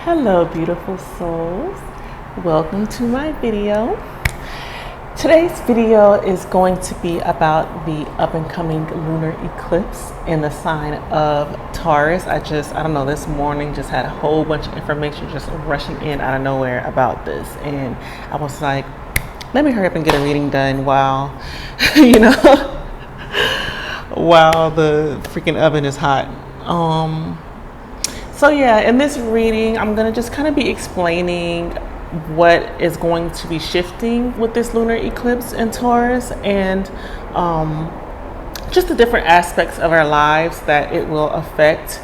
Hello, beautiful souls. Welcome to my video. Today's video is going to be about the up and coming lunar eclipse in the sign of Taurus. I don't know, this morning just had a whole bunch of information just rushing in out of nowhere about this. And I was like, let me hurry up and get a reading done while, while the freaking oven is hot. So yeah, in this reading, I'm going to just kind of be explaining what is going to be shifting with this lunar eclipse in Taurus and just the different aspects of our lives that it will affect.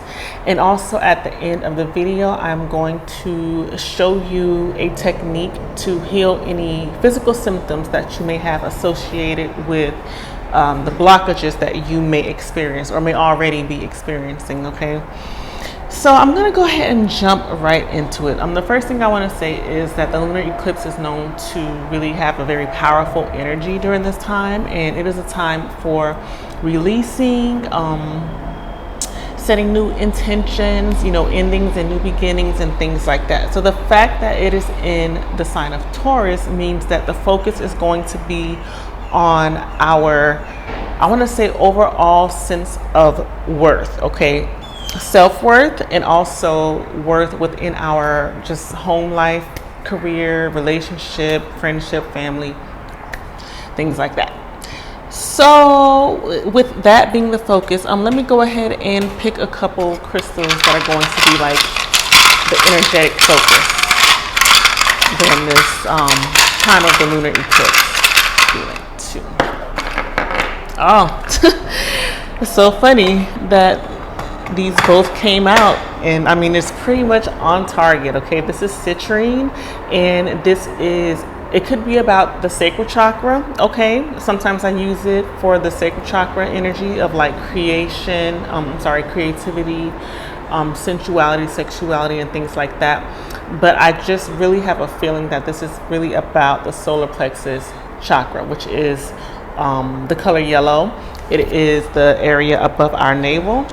And also at the end of the video, I'm going to show you a technique to heal any physical symptoms that you may have associated with the blockages that you may experience or may already be experiencing, okay? So I'm going to go ahead and jump right into it. The first thing I want to say is that the lunar eclipse is known to really have a very powerful energy during this time, and it is a time for releasing, setting new intentions, endings and new beginnings and things like that. So the fact that it is in the sign of Taurus means that the focus is going to be on our, I want to say, overall sense of worth, okay? Self-worth and also worth within our just home life, career, relationship, friendship, family, things like that. So with that being the focus, let me go ahead and pick a couple crystals that are going to be like the energetic focus during this time of the lunar eclipse. Oh, it's so funny that these both came out, and I mean, it's pretty much on target, okay? This is citrine, and it could be about the sacral chakra, okay? Sometimes I use it for the sacral chakra energy of like creativity, sensuality, sexuality, and things like that. But I just really have a feeling that this is really about the solar plexus chakra, which is the color yellow. It is the area above our navel.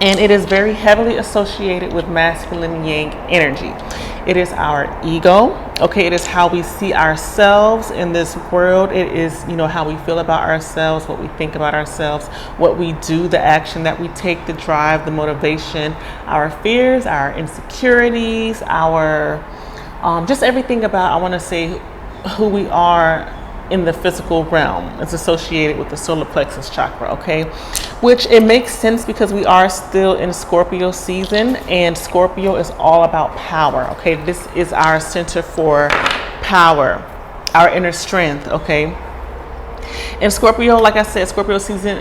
And it is very heavily associated with masculine yang energy. It is our ego, okay? It is how we see ourselves in this world. It is, how we feel about ourselves, what we think about ourselves, what we do, the action that we take, the drive, the motivation, our fears, our insecurities, our, just everything about, I want to say, who we are in the physical realm. It's associated with the solar plexus chakra, okay? Which it makes sense because we are still in Scorpio season, and Scorpio is all about power, okay? This is our center for power, our inner strength, okay? And Scorpio, like I said, Scorpio season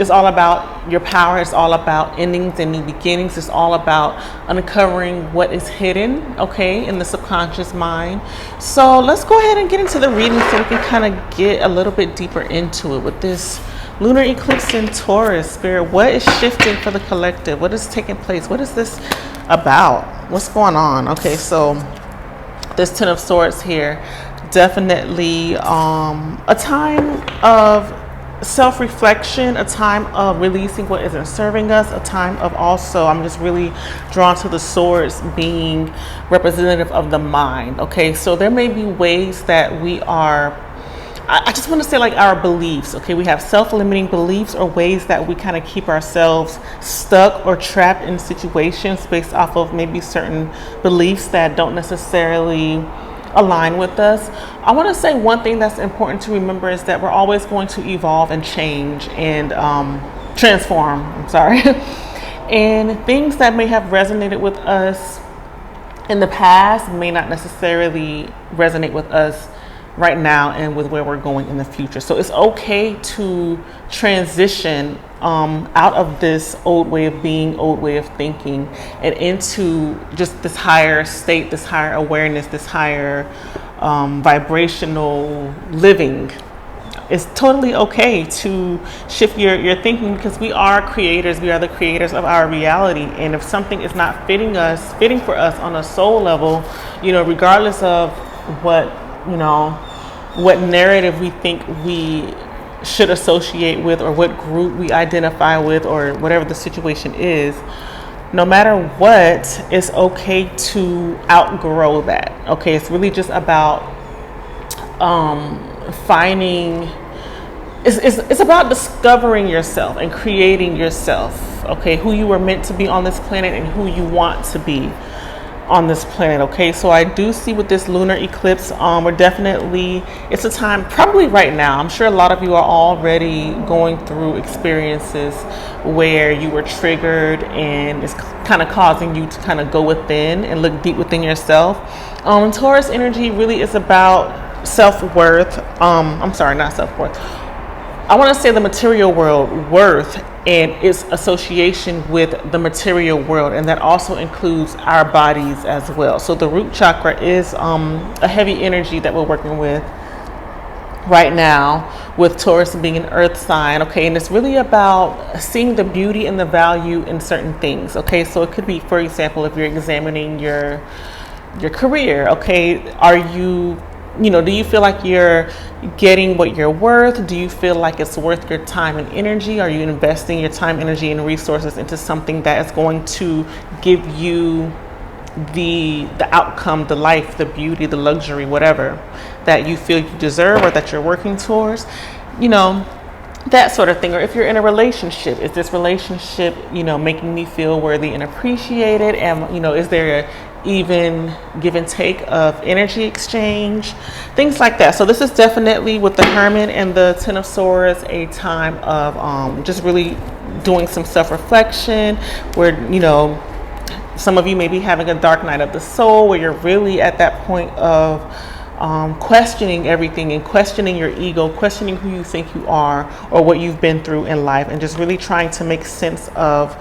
is all about your power. It's all about endings and new beginnings. It's all about uncovering what is hidden, okay, in the subconscious mind. So let's go ahead and get into the reading so we can kind of get a little bit deeper into it with this lunar eclipse in Taurus. Spirit, what is shifting for the collective? What is taking place? What is this about? What's going on? Okay, so this Ten of Swords here. Definitely a time of self-reflection, a time of releasing what isn't serving us, a time of also, I'm just really drawn to the swords being representative of the mind, okay? So there may be ways that we are, I just want to say, like, our beliefs, okay? We have self-limiting beliefs or ways that we kind of keep ourselves stuck or trapped in situations based off of maybe certain beliefs that don't necessarily align with us. I want to say one thing that's important to remember is that we're always going to evolve and change and transform. And things that may have resonated with us in the past may not necessarily resonate with us right now and with where we're going in the future. So it's okay to transition out of this old way of being, old way of thinking, and into just this higher state, this higher awareness, this higher vibrational living. It's totally okay to shift your thinking because we are creators. We are the creators of our reality. And if something is not fitting for us on a soul level, regardless of what narrative we think we should associate with or what group we identify with or whatever the situation is, no matter what, it's okay to outgrow that. Okay, it's really just about finding, it's about discovering yourself and creating yourself, okay, who you were meant to be on this planet and who you want to be on this planet. Okay, so I do see with this lunar eclipse, we're definitely, it's a time probably right now, I'm sure a lot of you are already going through experiences where you were triggered and it's kind of causing you to kind of go within and look deep within yourself. Taurus energy really is about self-worth. I'm sorry, not self-worth, I want to say the material world, worth, and its association with the material world, and that also includes our bodies as well. So the root chakra is a heavy energy that we're working with right now, with Taurus being an earth sign. Okay, and it's really about seeing the beauty and the value in certain things. Okay, so it could be, for example, if you're examining your career. Okay, are you, do you feel like you're getting what you're worth? Do you feel like it's worth your time and energy? Are you investing your time, energy, and resources into something that is going to give you the outcome, the life, the beauty, the luxury, whatever that you feel you deserve or that you're working towards? That sort of thing. Or if you're in a relationship, is this relationship, making me feel worthy and appreciated? And, is there a even give and take of energy exchange, things like that. So this is definitely, with the Hermit and the Ten of Swords, a time of just really doing some self-reflection, where some of you may be having a dark night of the soul, where you're really at that point of questioning everything and questioning your ego, questioning who you think you are or what you've been through in life, and just really trying to make sense of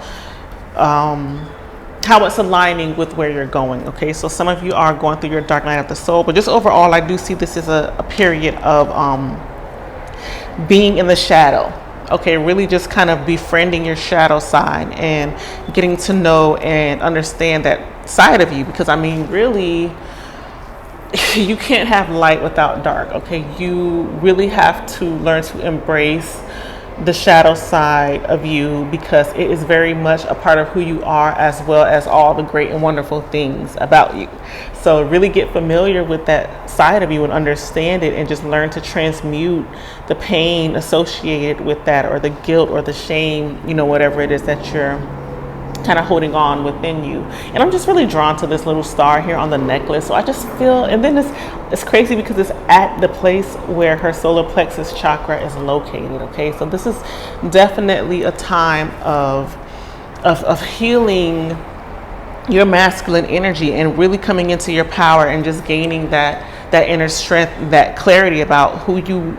how it's aligning with where you're going. Okay, so some of you are going through your dark night of the soul, but just overall, I do see this as a period of being in the shadow. Okay, really just kind of befriending your shadow side and getting to know and understand that side of you, because really you can't have light without dark. Okay, you really have to learn to embrace the shadow side of you, because it is very much a part of who you are, as well as all the great and wonderful things about you. So really get familiar with that side of you and understand it, and just learn to transmute the pain associated with that, or the guilt or the shame, whatever it is that you're kind of holding on within you. And I'm just really drawn to this little star here on the necklace. So I just feel, and then it's crazy because it's at the place where her solar plexus chakra is located. Okay, so this is definitely a time of healing your masculine energy and really coming into your power and just gaining that inner strength, that clarity about who you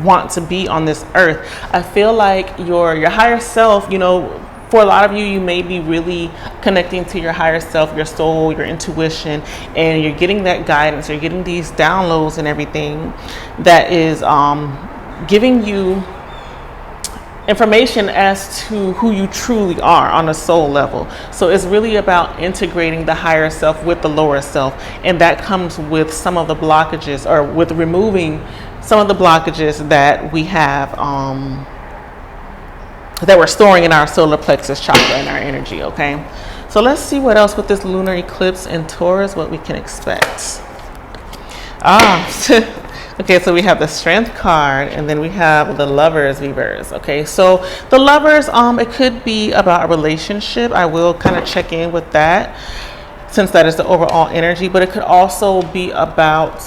want to be on this earth. I feel like your higher self, for a lot of you, you may be really connecting to your higher self, your soul, your intuition, and you're getting that guidance, you're getting these downloads and everything that is giving you information as to who you truly are on a soul level. So it's really about integrating the higher self with the lower self, and that comes with some of the blockages, or with removing some of the blockages that we have that we're storing in our solar plexus chakra and our energy. Okay, so let's see what else with this lunar eclipse in Taurus, what we can expect. Okay, so we have the Strength card, and then we have the Lovers reverse. Okay, so the Lovers, it could be about a relationship. I will kind of check in with that, since that is the overall energy, but it could also be about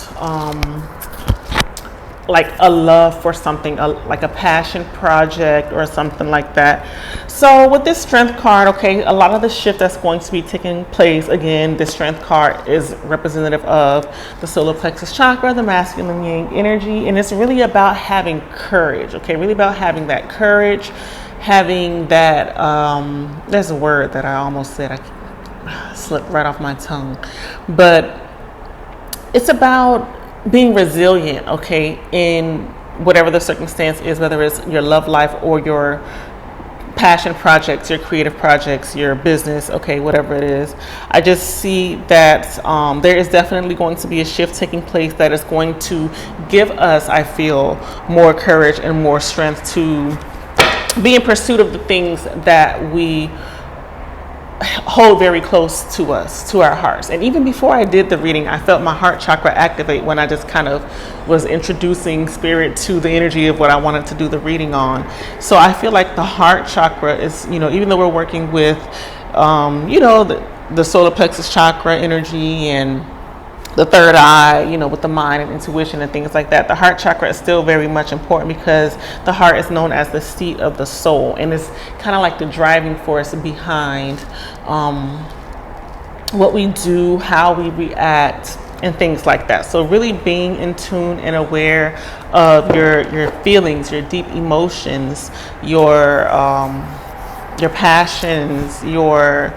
like a love for something, like a passion project or something like that. So with this Strength card, okay, a lot of the shift that's going to be taking place, again, the Strength card is representative of the solar plexus chakra, the masculine yang energy, and it's really about having courage. Okay, really about having that courage, having that there's a word that I almost said, I slipped right off my tongue, but it's about being resilient, okay, in whatever the circumstance is, whether it's your love life or your passion projects, your creative projects, your business, okay, whatever it is. I just see that there is definitely going to be a shift taking place that is going to give us, I feel, more courage and more strength to be in pursuit of the things that we hold very close to us, to our hearts. And even before I did the reading, I felt my heart chakra activate when I just kind of was introducing spirit to the energy of what I wanted to do the reading on. So I feel like the heart chakra is, even though we're working with, the solar plexus chakra energy and the third eye, with the mind and intuition and things like that, the heart chakra is still very much important because the heart is known as the seat of the soul, and it's kind of like the driving force behind what we do, how we react, and things like that. So really being in tune and aware of your feelings, your deep emotions, your passions, your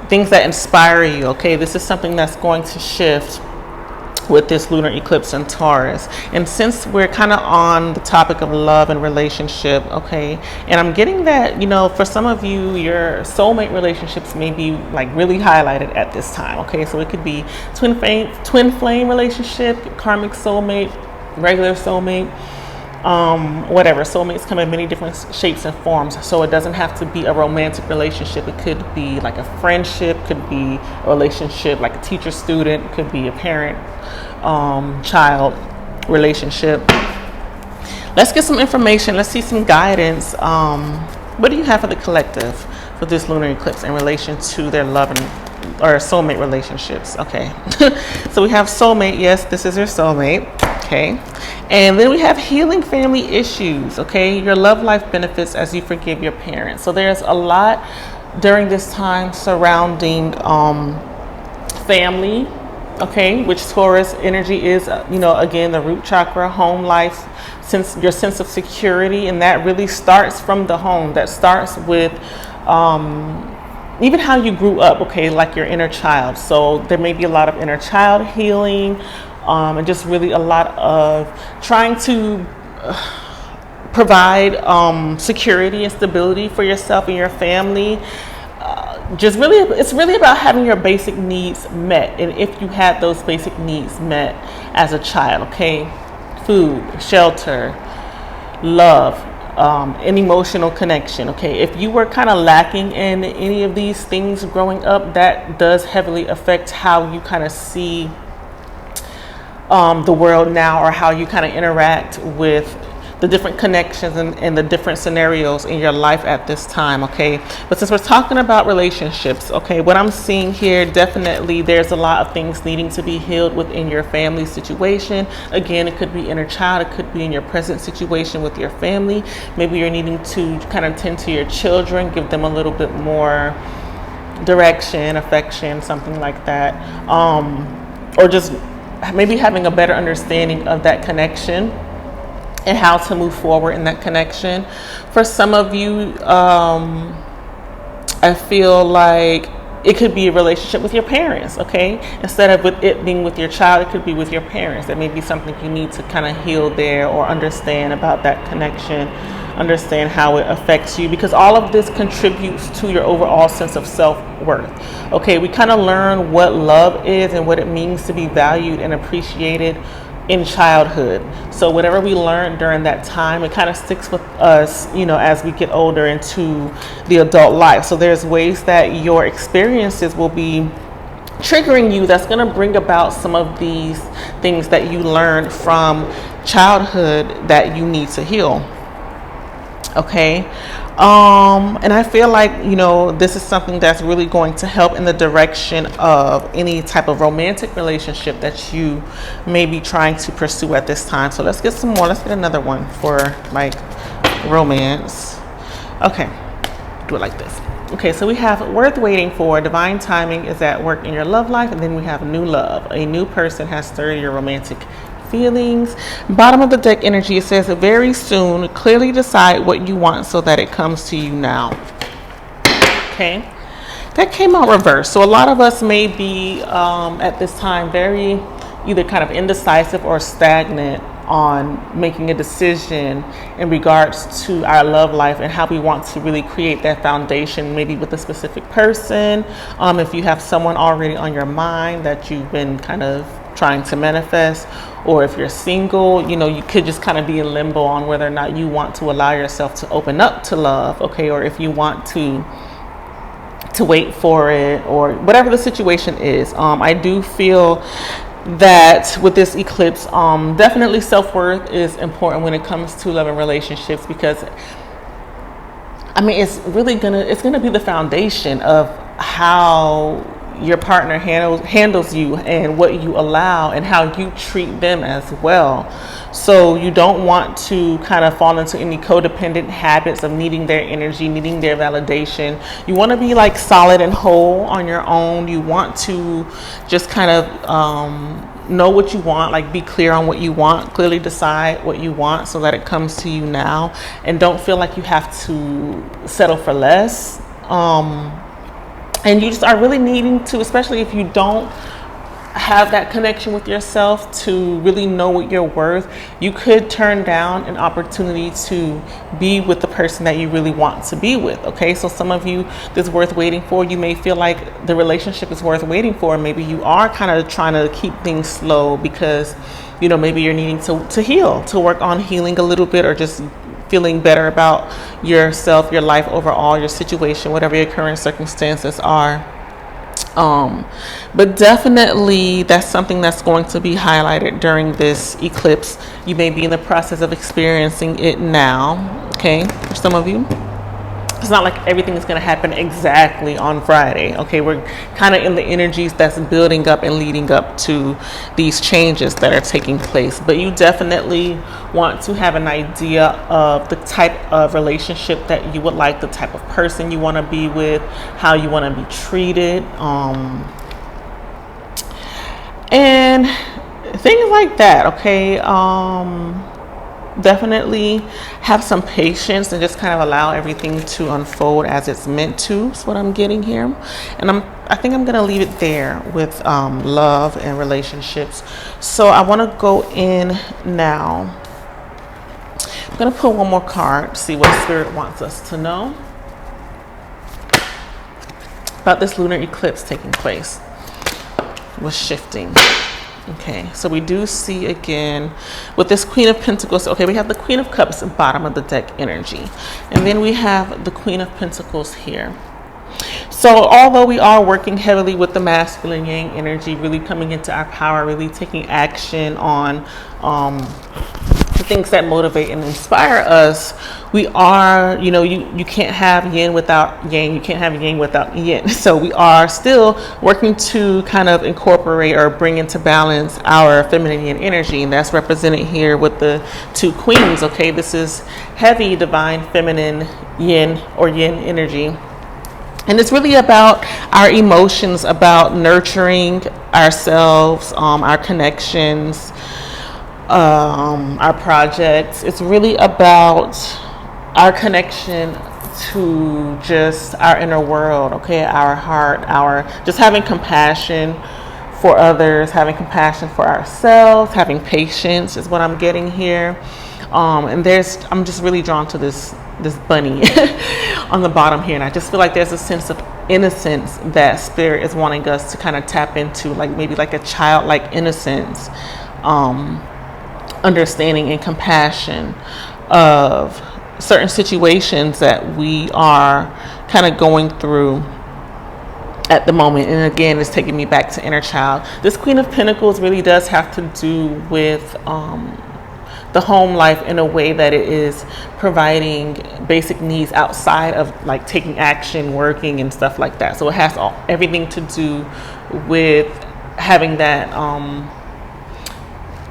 things that inspire you. Okay, this is something that's going to shift with this lunar eclipse in Taurus. And since we're kind of on the topic of love and relationship, okay, and I'm getting that, for some of you, your soulmate relationships may be like really highlighted at this time. Okay, so it could be twin flame relationship, karmic soulmate, regular soulmate, whatever. Soulmates come in many different shapes and forms, so it doesn't have to be a romantic relationship. It could be like a friendship, could be a relationship like a teacher student, could be a parent child relationship. Let's get some information. Let's see some guidance. What do you have for the collective for this lunar eclipse in relation to their love or soulmate relationships? Okay. So we have soulmate. Yes, this is your soulmate. Okay. And then we have healing family issues. Okay. Your love life benefits as you forgive your parents. So there's a lot during this time surrounding family. Okay, which Taurus energy is, again, the root chakra, home life, your sense of security, and that really starts from the home. That starts with even how you grew up, okay, like your inner child. So there may be a lot of inner child healing, and just really a lot of trying to provide security and stability for yourself and your family. It's really about having your basic needs met, and if you had those basic needs met as a child, okay, food, shelter, love, an emotional connection, okay, if you were kind of lacking in any of these things growing up, that does heavily affect how you kind of see the world now, or how you kind of interact with the different connections and the different scenarios in your life at this time. Okay, but since we're talking about relationships, okay, what I'm seeing here, definitely there's a lot of things needing to be healed within your family situation. Again, it could be inner child, it could be in your present situation with your family. Maybe you're needing to kind of tend to your children, give them a little bit more direction, affection, something like that, or just maybe having a better understanding of that connection and how to move forward in that connection. For some of you, I feel like it could be a relationship with your parents, okay? Instead of with it being with your child, it could be with your parents. That may be something you need to kind of heal there, or understand about that connection, understand how it affects you, because all of this contributes to your overall sense of self-worth. Okay, we kind of learn what love is and what it means to be valued and appreciated in childhood. So whatever we learned during that time, it kind of sticks with us, as we get older into the adult life. So there's ways that your experiences will be triggering you that's going to bring about some of these things that you learned from childhood that you need to heal. Okay, and I feel like this is something that's really going to help in the direction of any type of romantic relationship that you may be trying to pursue at this time. So let's get some more. Let's get another one for like romance. Okay, do it like this. Okay, so we have worth waiting for. Divine timing is at work in your love life, and then we have new love. A new person has stirred your romantic feelings. Bottom of the deck energy, it says very soon, clearly decide what you want so that it comes to you now. Okay, that came out reversed. So a lot of us may be at this time very either kind of indecisive or stagnant on making a decision in regards to our love life and how we want to really create that foundation, maybe with a specific person. If you have someone already on your mind that you've been kind of trying to manifest, or if you're single, you could just kind of be in limbo on whether or not you want to allow yourself to open up to love, okay, or if you want to to wait for it, or whatever the situation is. I do feel that with this eclipse, definitely self-worth is important when it comes to love and relationships, because I mean, it's gonna be the foundation of how your partner handles you, and what you allow, and how you treat them as well. So you don't want to kind of fall into any codependent habits of needing their energy, needing their validation. You want to be like solid and whole on your own. You want to just kind of know what you want, like be clear on what you want, clearly decide what you want so that it comes to you now, and don't feel like you have to settle for less. And you just are really needing to, especially if you don't have that connection with yourself to really know what you're worth, you could turn down an opportunity to be with the person that you really want to be with. Okay, so some of you, this is worth waiting for. You may feel like the relationship is worth waiting for. Maybe you are kind of trying to keep things slow because, you know, maybe you're needing to heal, to work on healing a little bit, or just feeling better about yourself, your life overall, your situation, whatever your current circumstances are. But definitely that's something that's going to be highlighted during this eclipse. You may be in the process of experiencing it now, okay, for some of you. It's not like everything is going to happen exactly on Friday. Okay, we're kind of in the energies that's building up and leading up to these changes that are taking place. But you definitely want to have an idea of the type of relationship that you would like, the type of person you want to be with, how you want to be treated, and things like that. Okay. Definitely have some patience and just kind of allow everything to unfold as it's meant to. That's what I'm getting here. And I think I'm going to leave it there with love and relationships. So I want to go in now. I'm going to pull one more card, see what Spirit wants us to know about this lunar eclipse taking place. What's shifting? Okay, so we do see again with this Queen of Pentacles. Okay, we have the Queen of Cups at the bottom of the deck energy, and then we have the Queen of Pentacles here. So although we are working heavily with the masculine yang energy, really coming into our power, really taking action on the things that motivate and inspire us, we are, you know, you can't have yin without yang, you can't have yang without yin. So we are still working to kind of incorporate or bring into balance our feminine yin energy, and that's represented here with the two queens. Okay, this is heavy divine feminine yin or yin energy. And it's really about our emotions, about nurturing ourselves, our connections, our projects. It's really about our connection to just our inner world, okay, our heart, our just having compassion for others, having compassion for ourselves, having patience is what I'm getting here. And I'm just really drawn to this bunny on the bottom here, and I just feel like there's a sense of innocence that Spirit is wanting us to kind of tap into, like maybe like a childlike innocence, understanding and compassion of certain situations that we are kind of going through at the moment. And again, it's taking me back to inner child. This Queen of Pentacles really does have to do with the home life, in a way that it is providing basic needs outside of like taking action, working and stuff like that. So it has everything to do with having that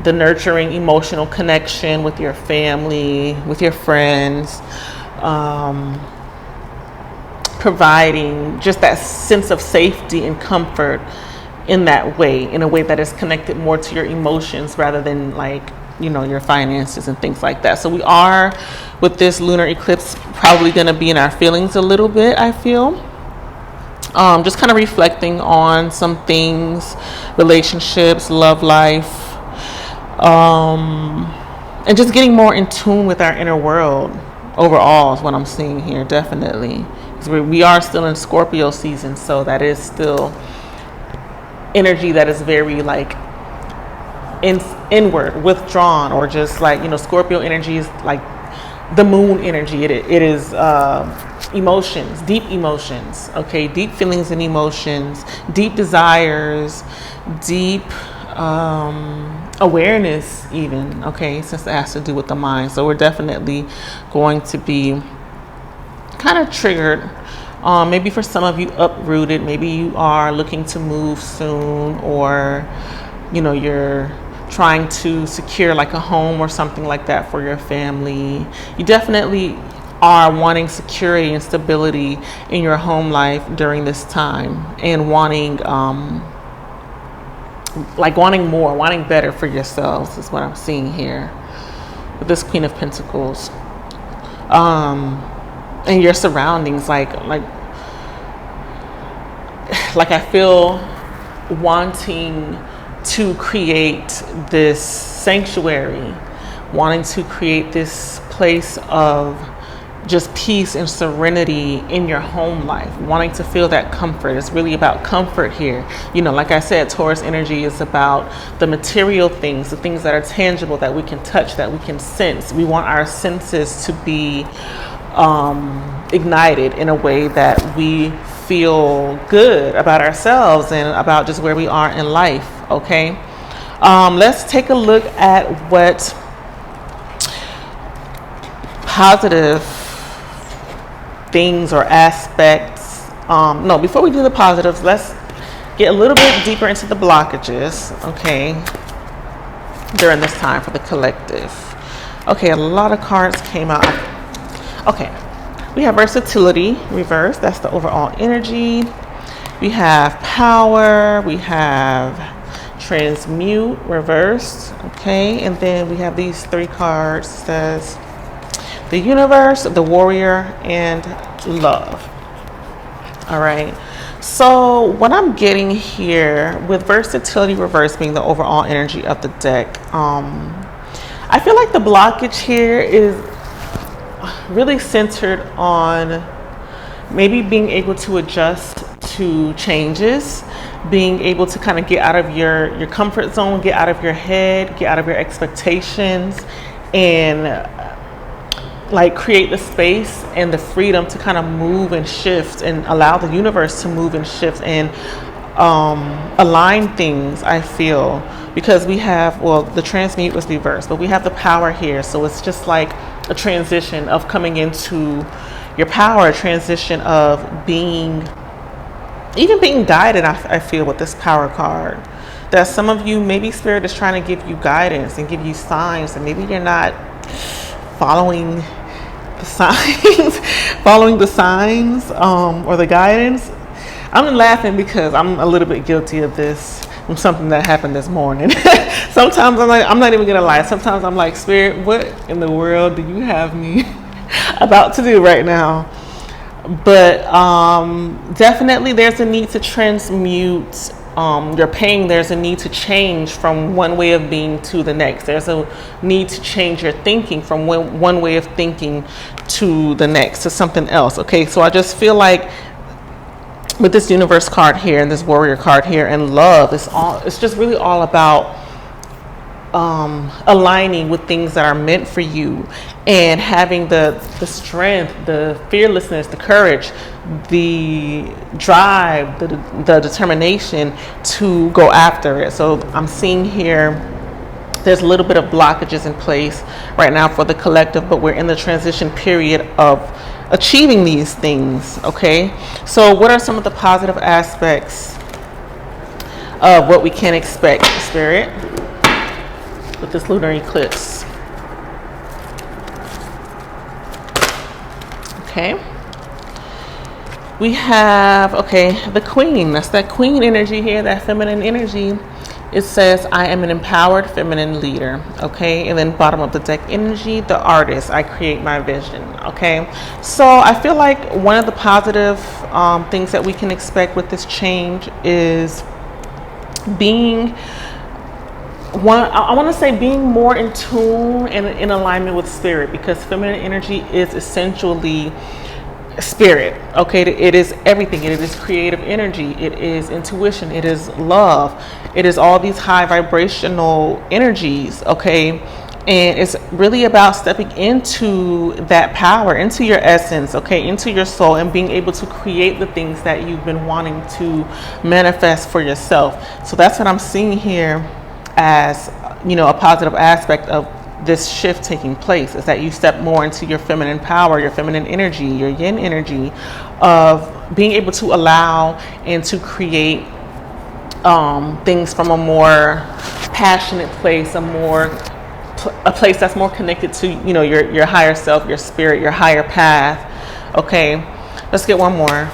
the nurturing emotional connection with your family, with your friends, providing just that sense of safety and comfort in that way, in a way that is connected more to your emotions rather than like, you know, your finances and things like that. So we are, with this lunar eclipse, probably going to be in our feelings a little bit, I feel. Just kind of reflecting on some things, relationships, love life, and just getting more in tune with our inner world overall is what I'm seeing here, definitely. Because we are still in Scorpio season, so that is still energy that is very like inward, withdrawn, or just like, you know, Scorpio energy is like the moon energy. It is emotions, okay, deep feelings and emotions, deep desires, deep awareness even, okay, since it has to do with the mind. So we're definitely going to be kind of triggered. Maybe for some of you uprooted, maybe you are looking to move soon, or you're trying to secure like a home or something like that for your family. You definitely are wanting security and stability in your home life during this time, and wanting more, wanting better for yourselves is what I'm seeing here with this Queen of Pentacles. And your surroundings, like I feel wanting to create this sanctuary, wanting to create this place of just peace and serenity in your home life, wanting to feel that comfort. It's really about comfort here. Like I said, Taurus energy is about the material things, the things that are tangible, that we can touch, that we can sense. We want our senses to be ignited in a way that we feel good about ourselves and about just where we are in life. Okay, let's take a look at what positive things or aspects. No, before we do the positives, let's get a little bit deeper into the blockages, okay, during this time for the collective. Okay, a lot of cards came out. Okay, we have versatility reversed. That's the overall energy. We have power. We have transmute reversed. Okay, and then we have these three cards. It says the universe, the warrior, and love. All right. So what I'm getting here with versatility reversed being the overall energy of the deck, I feel like the blockage here is really centered on maybe being able to adjust to changes, being able to kind of get out of your comfort zone, get out of your head, get out of your expectations, and create the space and the freedom to kind of move and shift and allow the universe to move and shift and align things, I feel, because we have, the transmute was reversed, but we have the power here. So it's just like a transition of coming into your power, a transition of being guided. I feel with this power card that some of you, maybe spirit is trying to give you guidance and give you signs, and maybe you're not following the signs, or the guidance. I'm laughing because I'm a little bit guilty of this from something that happened this morning. Sometimes I'm not even gonna lie. Sometimes I'm like, Spirit, what in the world do you have me about to do right now? But definitely there's a need to transmute your pain. There's a need to change from one way of being to the next. There's a need to change your thinking from one way of thinking to the next, to something else. Okay, so I just feel like with this universe card here and this warrior card here and love, it's just really all about aligning with things that are meant for you, and having the strength, the fearlessness, the courage, the drive, the determination to go after it. So I'm seeing here there's a little bit of blockages in place right now for the collective, but we're in the transition period of achieving these things. Okay, so what are some of the positive aspects of what we can expect, Spirit, with this lunar eclipse? Okay, we have, the queen. That's that queen energy here, that feminine energy. It says, I am an empowered feminine leader. Okay, and then bottom of the deck energy, the artist. I create my vision. Okay, so I feel like one of the positive things that we can expect with this change is being being more in tune and in alignment with spirit, because feminine energy is essentially spirit. Okay, it is everything. It is creative energy, it is intuition, it is love, it is all these high vibrational energies. Okay, And it's really about stepping into that power, into your essence, okay, into your soul, and being able to create the things that you've been wanting to manifest for yourself. So that's what I'm seeing here as, you know, a positive aspect of this shift taking place, is that you step more into your feminine power, your feminine energy, your yin energy, of being able to allow and to create things from a more passionate place, a place that's more connected to, you know, your higher self, your spirit, your higher path. Okay, let's get one more.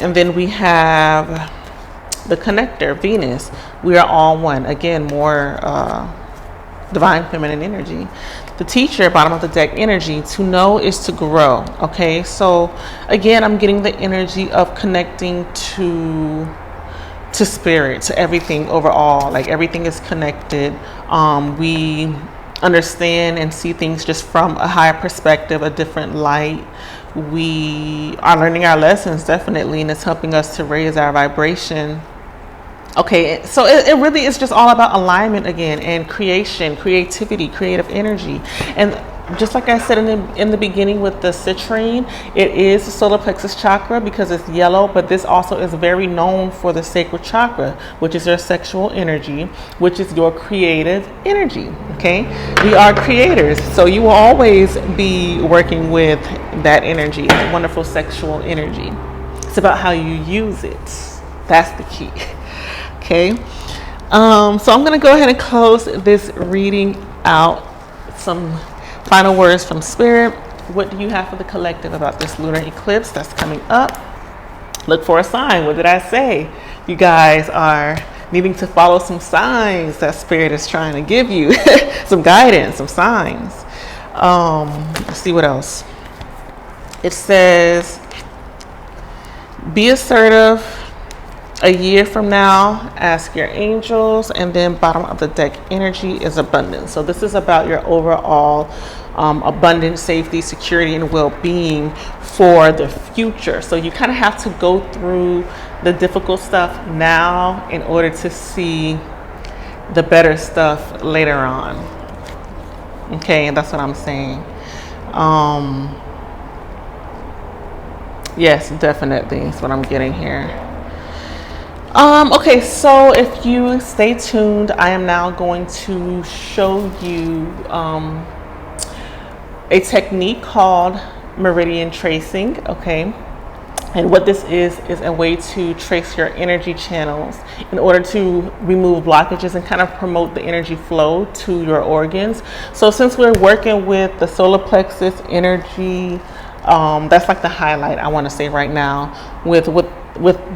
And then we have the connector, Venus. We are all one. Again, more divine feminine energy. The teacher, bottom of the deck energy, to know is to grow. Okay, so again, I'm getting the energy of connecting to spirit, to everything overall. Like, everything is connected. We understand and see things just from a higher perspective, a different light. We are learning our lessons, definitely, and it's helping us to raise our vibration. Okay, so it really is just all about alignment again, and creation, creativity, creative energy. And just like I said in the beginning with the citrine, it is the solar plexus chakra because it's yellow, but this also is very known for the sacral chakra, which is your sexual energy, which is your creative energy. Okay, we are creators, so you will always be working with that energy, that wonderful sexual energy. It's about how you use it. That's the key. Okay, so I'm going to go ahead and close this reading out. Some final words from Spirit. What do you have for the collective about this lunar eclipse that's coming up? Look for a sign. What did I say? You guys are needing to follow some signs that Spirit is trying to give you. Some guidance, some signs. Let's see what else. It says, be assertive. A year from now, ask your angels. And then bottom of the deck energy is abundance. So this is about your overall abundance, safety, security, and well-being for the future. So you kind of have to go through the difficult stuff now in order to see the better stuff later on. Okay, and that's what I'm saying. Yes, definitely. That's what I'm getting here. Okay, so if you stay tuned, I am now going to show you a technique called meridian tracing. Okay, and what this is a way to trace your energy channels in order to remove blockages and kind of promote the energy flow to your organs. So since we're working with the solar plexus energy, that's like the highlight I want to say right now with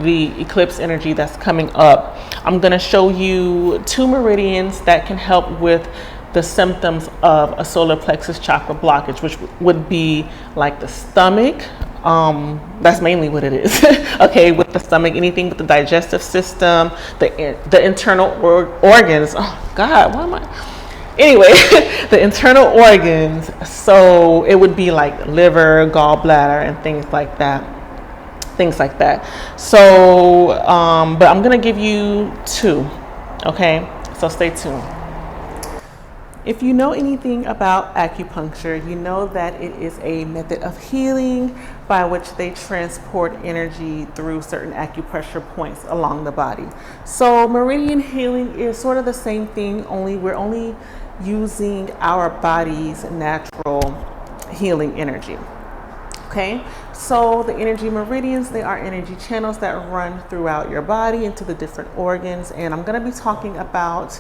the eclipse energy that's coming up. I'm going to show you 2 meridians that can help with the symptoms of a solar plexus chakra blockage, which would be like the stomach. That's mainly what it is. Okay, with the stomach, anything with the digestive system, the internal organs. Oh God, why am I? Anyway, the internal organs. So it would be like liver, gallbladder, and things like that. So, but I'm going to give you 2. Okay, so stay tuned. If you know anything about acupuncture, you know that it is a method of healing by which they transport energy through certain acupressure points along the body. So meridian healing is sort of the same thing, only we're only using our body's natural healing energy. Okay, so the energy meridians, they are energy channels that run throughout your body into the different organs. And I'm going to be talking about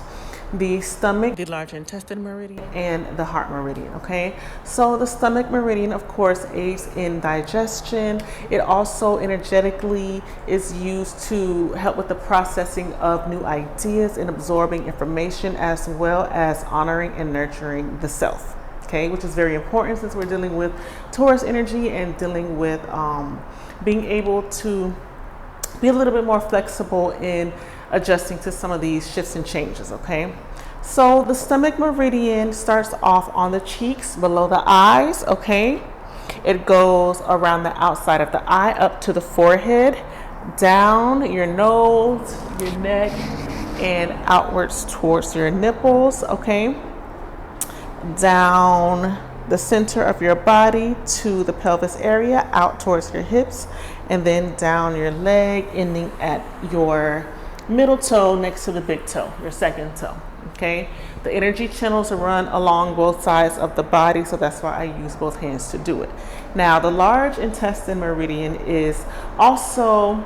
the stomach, the large intestine meridian, and the heart meridian. Okay, so the stomach meridian, of course, aids in digestion. It also energetically is used to help with the processing of new ideas and absorbing information, as well as honoring and nurturing the self. Okay, which is very important since we're dealing with Taurus energy and dealing with being able to be a little bit more flexible in adjusting to some of these shifts and changes. Okay, so the stomach meridian starts off on the cheeks below the eyes. Okay, it goes around the outside of the eye up to the forehead, down your nose, your neck, and outwards towards your nipples, okay? Down the center of your body to the pelvis area, out towards your hips, and then down your leg, ending at your middle toe next to the big toe, your second toe, okay? The energy channels run along both sides of the body, so that's why I use both hands to do it. Now, the large intestine meridian is also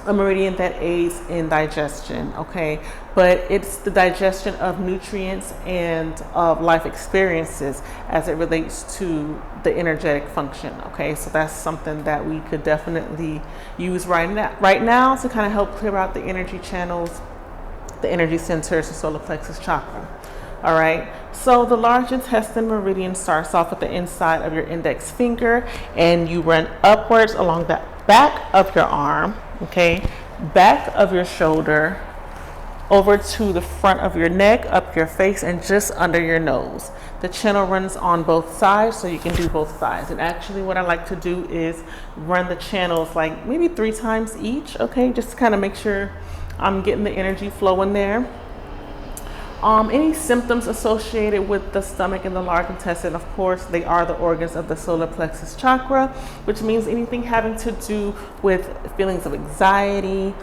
a meridian that aids in digestion, okay? But it's the digestion of nutrients and of life experiences as it relates to the energetic function, okay? So that's something that we could definitely use right now to kind of help clear out the energy channels, the energy centers, the solar plexus chakra. All right, so the large intestine meridian starts off at the inside of your index finger, and you run upwards along the back of your arm, okay, back of your shoulder, over to the front of your neck, up your face, and just under your nose. The channel runs on both sides, so you can do both sides. And actually what I like to do is run the channels like maybe 3 times each, okay, just to kind of make sure I'm getting the energy flowing there. Any symptoms associated with the stomach and the large intestine, of course, they are the organs of the solar plexus chakra, which means anything having to do with feelings of anxiety,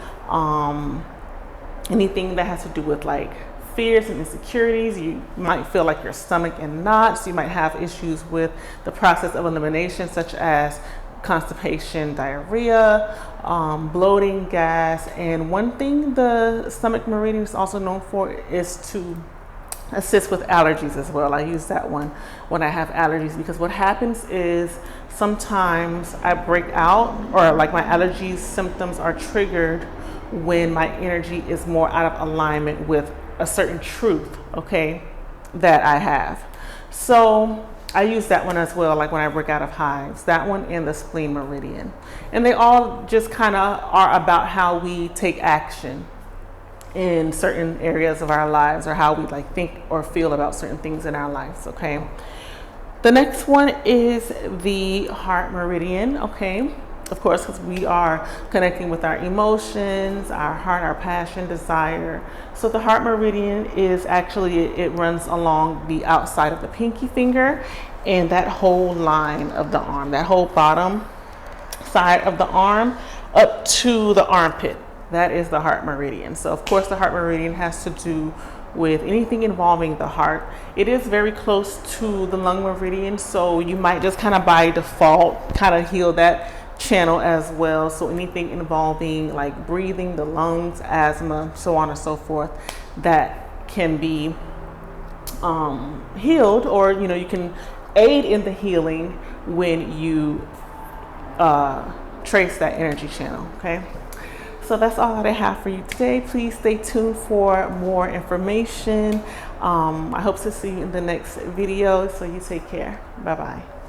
anything that has to do with like fears and insecurities. You might feel like your stomach in knots. You might have issues with the process of elimination, such as constipation, diarrhea, bloating, gas. And one thing the stomach meridian is also known for is to assist with allergies as well. I use that one when I have allergies, because what happens is sometimes I break out, or like my allergies symptoms are triggered when my energy is more out of alignment with a certain truth, okay, that I have. So I use that one as well, like when I break out of hives, that one and the spleen meridian. And they all just kind of are about how we take action in certain areas of our lives, or how we like think or feel about certain things in our lives, okay? The next one is the heart meridian, okay? Of course, because we are connecting with our emotions, our heart, our passion, desire. So the heart meridian is actually, it runs along the outside of the pinky finger and that whole line of the arm, that whole bottom side of the arm up to the armpit. That is the heart meridian. So of course the heart meridian has to do with anything involving the heart. It is very close to the lung meridian, so you might just kind of by default kind of heal that channel as well. So anything involving like breathing, the lungs, asthma, so on and so forth, that can be healed, or you can aid in the healing when you trace that energy channel, okay? So that's all that I have for you today. Please stay tuned for more information. I hope to see you in the next video, so you take care. Bye-bye.